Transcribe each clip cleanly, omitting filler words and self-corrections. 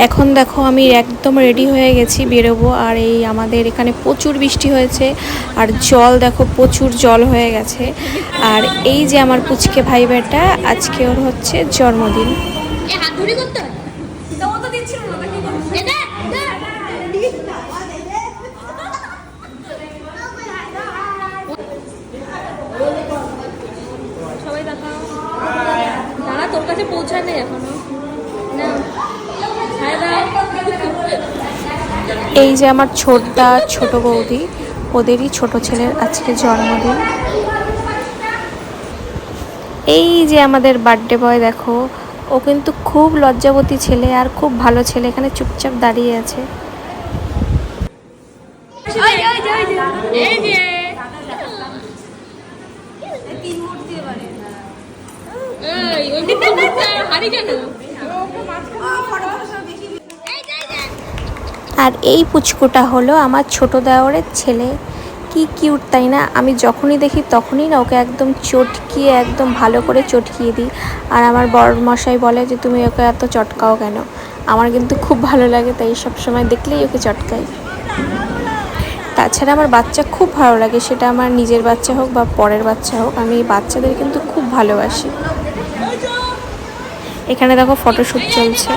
এখন দেখো আমি একদম রেডি হয়ে গেছি বেরোবো। আর এই আমাদের এখানে প্রচুর বৃষ্টি হয়েছে আর জল দেখো প্রচুর জল হয়ে গেছে। আর এই যে আমার পুচকে ভাই বেটা, আজকে ওর হচ্ছে জন্মদিন। সবাই দেখাও। দাঁড়া, তোর কাছে পৌঁছায় নেই এখনো। না, এই যে আমার ছোটদা ছোট বৌদি, ওদেরই ছোট ছেলের আজকে জন্মদিন। এই যে আমাদের বার্থডে বয় দেখো, ও কিন্তু খুব লজ্জাবতী ছেলে আর খুব ভালো ছেলে, এখানে চুপচাপ দাঁড়িয়ে আছে। আর এই পুচকুটা হলো আমার ছোট দেওরের ছেলে। কি কিউট তাই না? আমি যখনই দেখি তখনই না ওকে একদম চটকিয়ে, একদম ভালো করে চটকিয়ে দিই। আর আমার বড় মশাই বলে যে তুমি ওকে এত চটকাও কেন। আমার কিন্তু খুব ভালো লাগে, তাই সব সময় দেখলেই ওকে চটকাই। তাছাড়া আমার বাচ্চা খুব ভালো লাগে, সেটা আমার নিজের বাচ্চা হোক বা পরের বাচ্চা হোক, আমি বাচ্চাদের কিন্তু খুব ভালোবাসি। এখানে দেখো ফটোশ্যুট চলছে।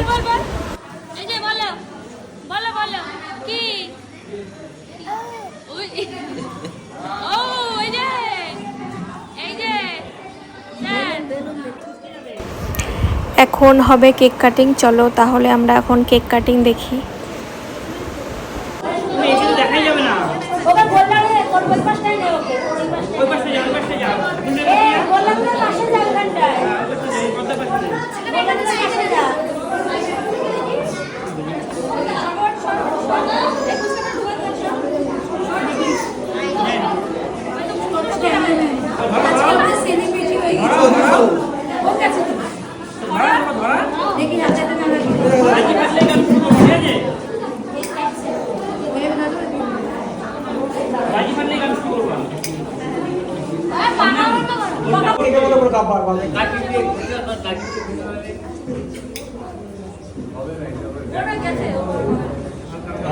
এখন হবে কেক কাটিং। চলো তাহলে আমরা এখন কেক কাটিং দেখি।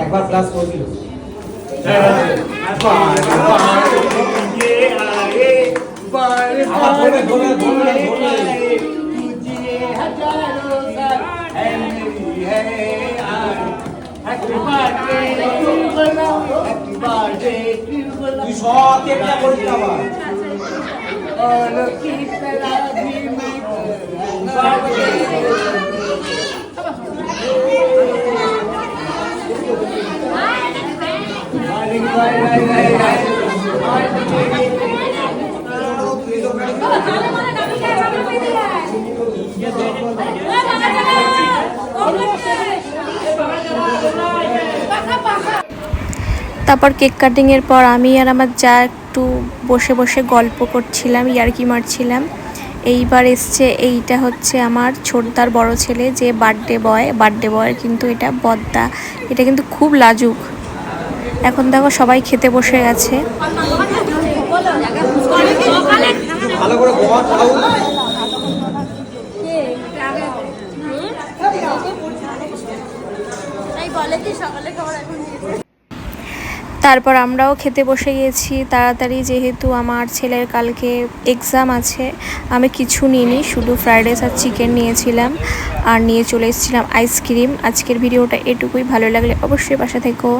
একবার প্লাস করে দিল। তুই সব কেকটা করিস না আবার। তারপর কেক কাটিংয়ের পর আমি আর আমার যা একটু বসে বসে গল্প করছিলাম, ইয়ার্কি মারছিলাম। এইবার এসছে, এইটা হচ্ছে আমার ছোটদার বড় ছেলে যে বার্থডে বয় কিন্তু এটা বদ্দা। এটা কিন্তু খুব লাজুক। এখন দেখো সবাই খেতে বসে গেছে। ভালো করে গোয়া খাও। তারপর আমরাও খেতে বসে গেছি তাড়াতাড়ি, যেহেতু আমার ছেলের কালকে এক্সাম আছে। আমি কিছু নিইনি, শুধু ফ্রাইড রাইস আর চিকেন নিয়েছিলাম আর নিয়ে চলে এসেছিলাম আইসক্রিম। আজকের ভিডিওটা এটুকুই। ভালো লাগলে অবশ্যই পাশে থেকো।